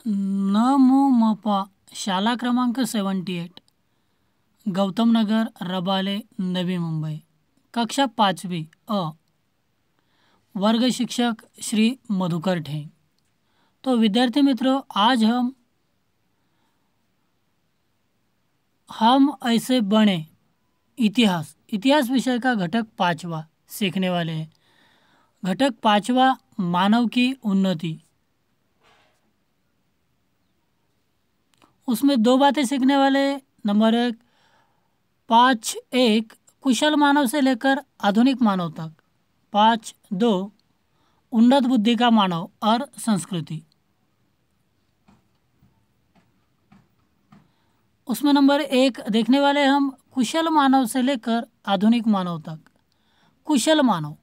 नमुमपा शाळा क्रमांक 78, गौतम नगर, रबाले, नवी मुंबई। कक्षा 5वीं अ। वर्ग शिक्षक श्री मधुकर ठेंग। तो विद्यार्थी मित्रों, आज हम ऐसे बने इतिहास इतिहास विषय का घटक 5वां सीखने वाले हैं। घटक 5वां, मानव की उन्नति। उसमें दो बातें सीखने वाले। नंबर 1, 5.1 कुशल मानव से लेकर आधुनिक मानव तक। 5.2 उन्नत बुद्धि का मानव और संस्कृति। उसमें नंबर 1 देखने वाले हम कुशल मानव से लेकर आधुनिक मानव तक। कुशल मानव।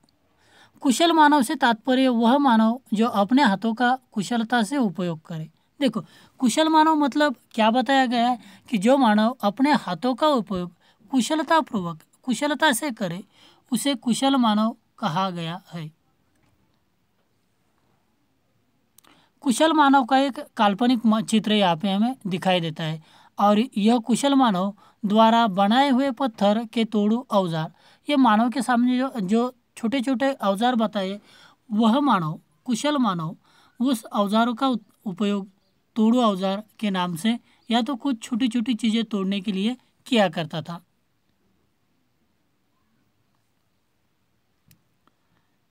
कुशल मानव से तात्पर्य वह मानव जो अपने हाथों का कुशलता से उपयोग करे। देखो, कुशल मानव मतलब क्या बताया गया है कि जो मानव अपने हाथों का उपयोग कुशलतापूर्वक कुशलता से करे उसे कुशल मानव कहा गया है। कुशल मानव का एक काल्पनिक चित्र यहाँ पे हमें दिखाई देता है और यह कुशल मानव द्वारा बनाए हुए पत्थर के तोड़ू औजार, ये मानव के सामने जो छोटे छोटे औजार बताए, वह मानव कुशल मानव उस औजारों का उपयोग तोड़ू औजार के नाम से या तो कुछ छोटी छोटी चीज़ें तोड़ने के लिए किया करता था।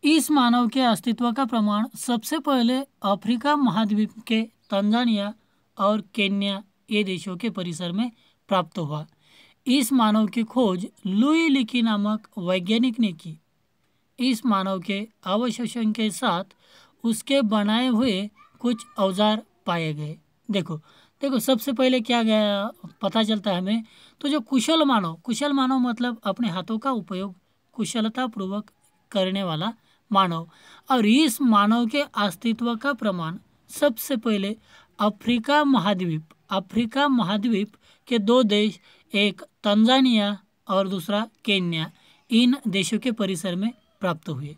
इस मानव के अस्तित्व का प्रमाण सबसे पहले अफ्रीका महाद्वीप के तंजानिया और केन्या ये देशों के परिसर में प्राप्त हुआ। इस मानव की खोज लुई लीकी नामक वैज्ञानिक ने की। इस मानव के अवशेषों के साथ उसके बनाए हुए कुछ औजार पाए गए। देखो देखो, सबसे पहले क्या गया पता चलता है हमें, तो जो कुशल मानव मतलब अपने हाथों का उपयोग कुशलतापूर्वक करने वाला मानव। और इस मानव के अस्तित्व का प्रमाण सबसे पहले अफ्रीका महाद्वीप के दो देश, एक तंजानिया और दूसरा केन्या, इन देशों के परिसर में प्राप्त हुए।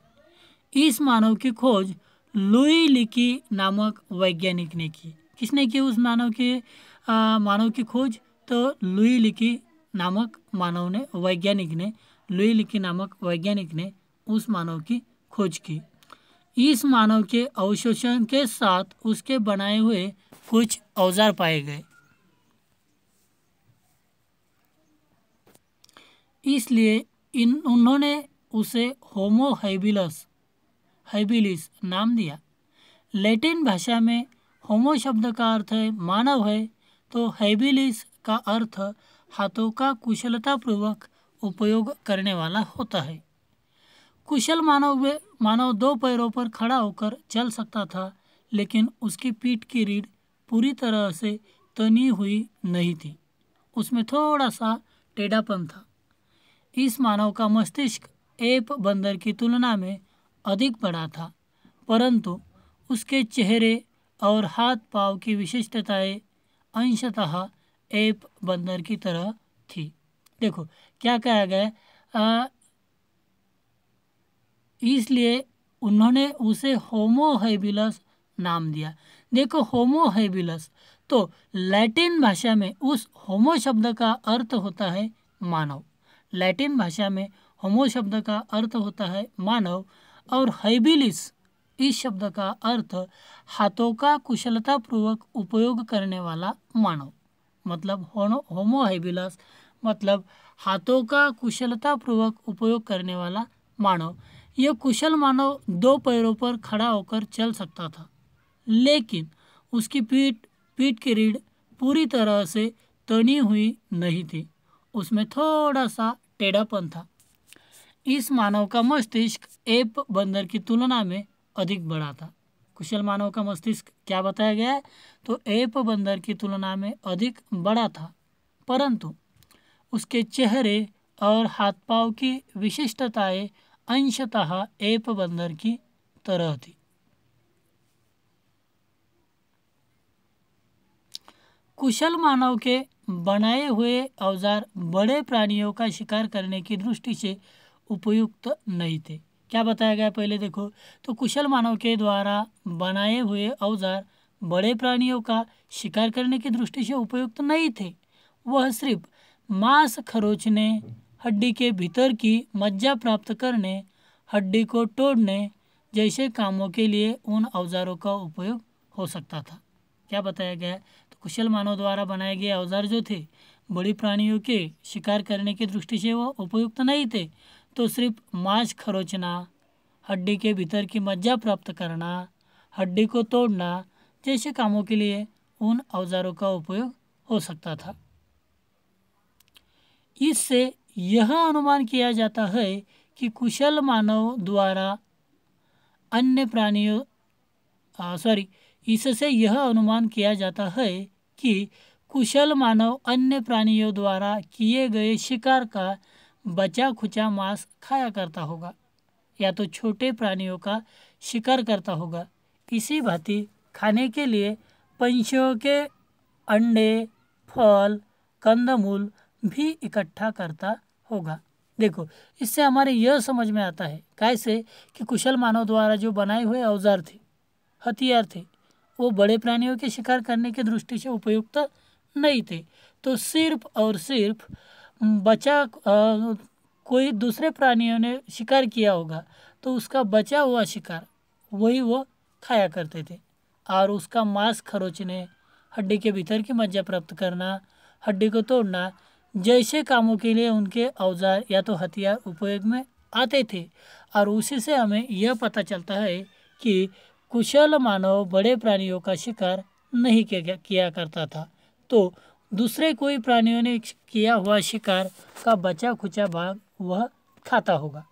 इस मानव की खोज लुई लीकी नामक वैज्ञानिक ने की। किसने की उस मानव की खोज? तो लुई लीकी नामक वैज्ञानिक ने उस मानव की खोज की। इस मानव के अवशेषों के साथ उसके बनाए हुए कुछ औजार पाए गए, इसलिए उन्होंने उसे होमो हैबिलिस नाम दिया। लैटिन भाषा में होमो शब्द का अर्थ है मानव है, तो हैबिलिस का अर्थ हाथों का कुशलतापूर्वक उपयोग करने वाला होता है। कुशल मानव दो पैरों पर खड़ा होकर चल सकता था, लेकिन उसकी पीठ की रीढ़ पूरी तरह से तनी हुई नहीं थी, उसमें थोड़ा सा टेढ़ापन था। इस मानव का मस्तिष्क एप बंदर की तुलना में अधिक बड़ा था, परंतु उसके चेहरे और हाथ पांव की विशिष्टताएं अंशतः एप बंदर की तरह थी। देखो क्या कहा गया, इसलिए उन्होंने उसे होमो हैबिलस नाम दिया। देखो, होमो हैबिलस, तो लैटिन भाषा में उस होमो शब्द का अर्थ होता है मानव। लैटिन भाषा में होमो शब्द का अर्थ होता है मानव और हैबिलिस इस शब्द का अर्थ हाथों का कुशलतापूर्वक उपयोग करने वाला मानव। मतलब होमो हैबिलस मतलब हाथों का कुशलतापूर्वक उपयोग करने वाला मानव। यह कुशल मानव दो पैरों पर खड़ा होकर चल सकता था, लेकिन उसकी पीठ की रीढ़ पूरी तरह से तनी हुई नहीं थी, उसमें थोड़ा सा टेढ़ापन था। इस मानव का मस्तिष्क एप बंदर की तुलना में अधिक बड़ा था। कुशल मानव का मस्तिष्क क्या बताया गया है? तो एप बंदर की तुलना में अधिक बड़ा था, परंतु उसके चेहरे और हाथ पांव की विशिष्टताएं अंशतः एप बंदर की तरह थी। कुशल मानव के बनाए हुए औजार बड़े प्राणियों का शिकार करने की दृष्टि से उपयुक्त नहीं थे। क्या बताया गया पहले देखो, तो कुशल मानव के द्वारा बनाए हुए औजार बड़े प्राणियों का शिकार करने की दृष्टि से उपयुक्त नहीं थे। वह सिर्फ मांस खरोचने, हड्डी के भीतर की मज्जा प्राप्त करने, हड्डी को तोड़ने जैसे कामों के लिए उन औजारों का उपयोग हो सकता था। क्या बताया गया है? तो कुशल मानव द्वारा बनाए गए औजार जो थे बड़ी प्राणियों के शिकार करने की दृष्टि से वो उपयुक्त नहीं थे। तो सिर्फ मांस खरोचना, हड्डी के भीतर की मज्जा प्राप्त करना, हड्डी को तोड़ना जैसे कामों के लिए उन औजारों का उपयोग हो सकता था। इससे यह अनुमान किया जाता है कि कुशल मानव द्वारा अन्य प्राणियों इससे यह अनुमान किया जाता है कि कुशल मानव अन्य प्राणियों द्वारा किए गए शिकार का बचा खुचा मांस खाया करता होगा या तो छोटे प्राणियों का शिकार करता होगा। इसी भांति खाने के लिए पंछियों के अंडे, फल, कंदमूल भी इकट्ठा करता होगा। देखो, इससे हमारे यह समझ में आता है कैसे कि कुशल मानव द्वारा जो बनाए हुए औजार थे, हथियार थे, वो बड़े प्राणियों के शिकार करने की दृष्टि से उपयुक्त नहीं थे। तो सिर्फ और सिर्फ बचा कोई दूसरे प्राणियों ने शिकार किया होगा तो उसका बचा हुआ शिकार वही वो खाया करते थे, और उसका मांस खरोचने, हड्डी के भीतर की मज्जा प्राप्त करना, हड्डी को तोड़ना जैसे कामों के लिए उनके औजार या तो हथियार उपयोग में आते थे। और उसी से हमें यह पता चलता है कि कुशल मानव बड़े प्राणियों का शिकार नहीं किया करता था। तो दूसरे कोई प्राणियों ने किया हुआ शिकार का बचा खुचा भाग वह खाता होगा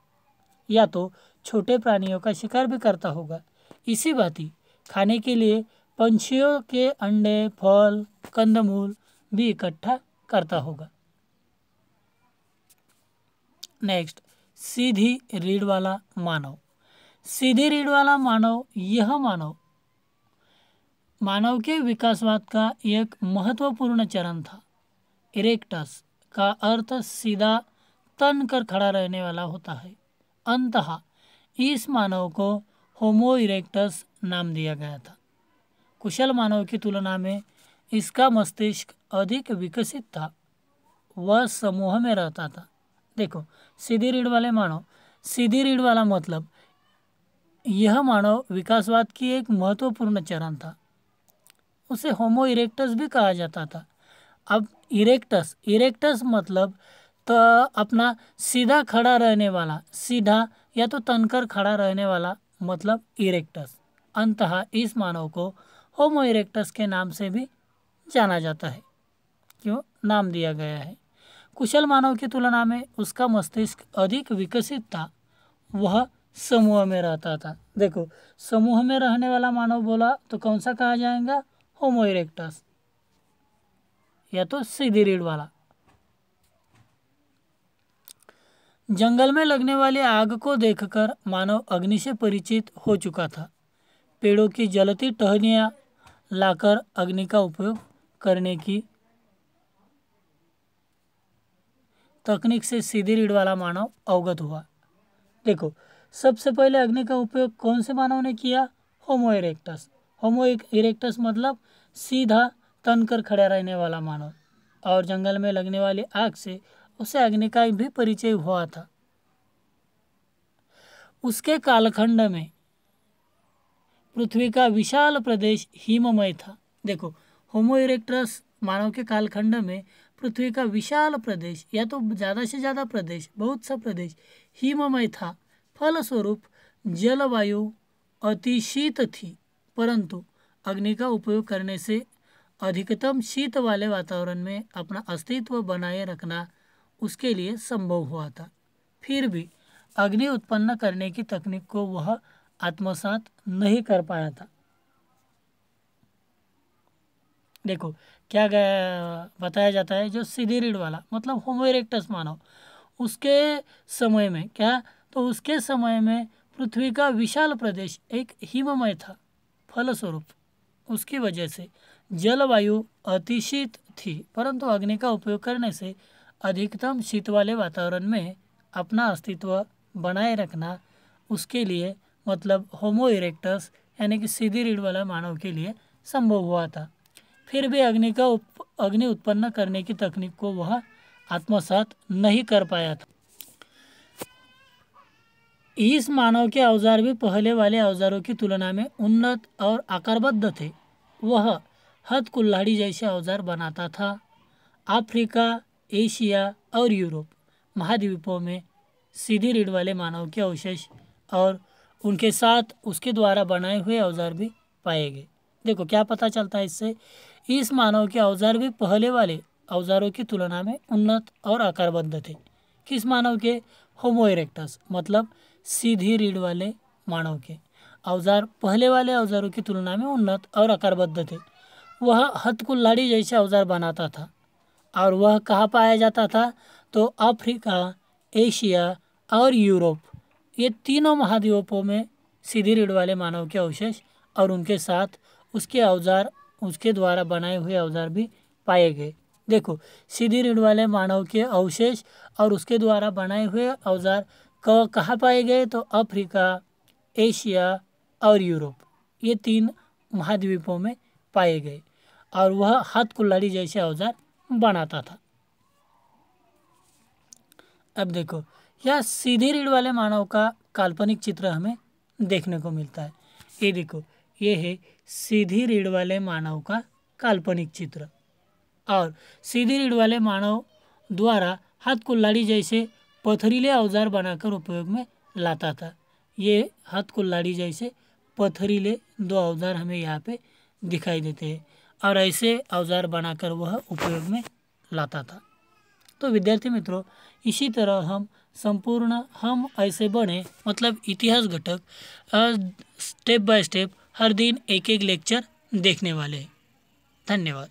या तो छोटे प्राणियों का शिकार भी करता होगा। इसी भांति खाने के लिए पंछियों के अंडे, फल, कंदमूल भी इकट्ठा करता होगा। नेक्स्ट, सीधी रीढ़ वाला मानव। सीधी रीढ़ वाला मानव यह मानव के विकासवाद का एक महत्वपूर्ण चरण था। इरेक्टस का अर्थ सीधा तन कर खड़ा रहने वाला होता है। अंततः इस मानव को होमो इरेक्टस नाम दिया गया था। कुशल मानव की तुलना में इसका मस्तिष्क अधिक विकसित था। वह समूह में रहता था। देखो, सीधी रीढ़ वाले मानव, सीधी रीढ़ वाला मतलब यह मानव विकासवाद की एक महत्वपूर्ण चरण था। उसे होमो इरेक्टस भी कहा जाता था। अब इरेक्टस मतलब तो अपना सीधा खड़ा रहने वाला, सीधा या तो तनकर खड़ा रहने वाला मतलब इरेक्टस। अंततः इस मानव को होमो इरेक्टस के नाम से भी जाना जाता है। क्यों नाम दिया गया है? कुशल मानव की तुलना में उसका मस्तिष्क अधिक विकसित था। वह समूह में रहता था। देखो, समूह में रहने वाला मानव बोला तो कौन सा कहा जाएगा? होमो इरेक्टस या तो सीधी रीढ़ वाला। जंगल में लगने वाली आग को देखकर मानव अग्नि से परिचित हो चुका था। पेड़ों की जलती टहनियाँ लाकर अग्नि का उपयोग करने की तकनीक से सीधी रीढ़ वाला मानव अवगत हुआ। देखो, सबसे पहले अग्नि का उपयोग कौन से मानव ने किया? होमो इरेक्टस। होमो इरेक्टस मतलब सीधा तन कर खड़ा रहने वाला मानव, और जंगल में लगने वाली आग से उसे अग्नि का भी परिचय हुआ था। उसके कालखंड में पृथ्वी का विशाल प्रदेश हिममय था। देखो, होमो इरेक्टस मानव के कालखंड में पृथ्वी का विशाल प्रदेश या तो ज़्यादा से ज़्यादा प्रदेश, बहुत सा प्रदेश हिममय था। फलस्वरूप जलवायु अति शीत थी, परंतु अग्नि का उपयोग करने से अधिकतम शीत वाले वातावरण में अपना अस्तित्व बनाए रखना उसके लिए संभव हुआ था। फिर भी अग्नि उत्पन्न करने की तकनीक को वह आत्मसात नहीं कर पाया था। देखो, क्या बताया जाता है, जो सीधी रीढ़ वाला मतलब होमो इरेक्टस मानव, उसके समय में क्या, तो उसके समय में पृथ्वी का विशाल प्रदेश एक हिममय था। फलस्वरूप उसकी वजह से जलवायु अतिशीत थी, परंतु अग्नि का उपयोग करने से अधिकतम शीत वाले वातावरण में अपना अस्तित्व बनाए रखना उसके लिए मतलब होमो इरेक्टस यानी कि सीधी रीढ़ वाला मानव के लिए संभव हुआ था। फिर भी अग्नि उत्पन्न करने की तकनीक को वह आत्मसात नहीं कर पाया था। इस मानव के औजार भी पहले वाले औजारों की तुलना में उन्नत और आकारबद्ध थे। वह हथ कुल्हाड़ी जैसे औजार बनाता था। अफ्रीका, एशिया और यूरोप महाद्वीपों में सीधी रीढ़ वाले मानव के अवशेष और उनके साथ उसके द्वारा बनाए हुए औजार भी पाए गए। देखो क्या पता चलता है इससे, इस मानव के औजार भी पहले वाले औजारों की तुलना में उन्नत और आकारबद्ध थे। किस मानव के? होमो इरेक्टस, मतलब सीधी रीढ़ वाले मानव के औजार पहले वाले औजारों की तुलना में उन्नत और आकारबद्ध थे। वह हथ कुल्हाड़ी जैसे औजार बनाता था और वह कहाँ पाया जाता था? तो अफ्रीका, एशिया और यूरोप, ये तीनों महाद्वीपों में सीधी रीढ़ वाले मानव के अवशेष और उनके साथ उसके औजार, उसके द्वारा बनाए हुए औजार भी पाए गए। देखो, सीधी रीढ़ वाले मानव के अवशेष और उसके द्वारा बनाए हुए औजार कहाँ पाए गए? तो अफ्रीका, एशिया और यूरोप, ये तीन महाद्वीपों में पाए गए और वह हाथ कुल्हाड़ी जैसे औजार बनाता था। अब देखो, यह सीधी रीढ़ वाले मानव का काल्पनिक चित्र हमें देखने को मिलता है। ये देखो, ये है सीधी रीढ़ वाले मानव का काल्पनिक चित्र। और सीधी रीढ़ वाले मानव द्वारा हाथ कुल्हाड़ी जैसे पथरीले औजार बनाकर उपयोग में लाता था। ये हाथ कुल्हाड़ी जैसे पथरीले दो औजार हमें यहाँ पे दिखाई देते हैं और ऐसे औजार बनाकर वह उपयोग में लाता था। तो विद्यार्थी मित्रों, इसी तरह हम ऐसे बने, मतलब इतिहास घटक स्टेप बाय स्टेप हर दिन एक एक लेक्चर देखने वाले हैं। धन्यवाद।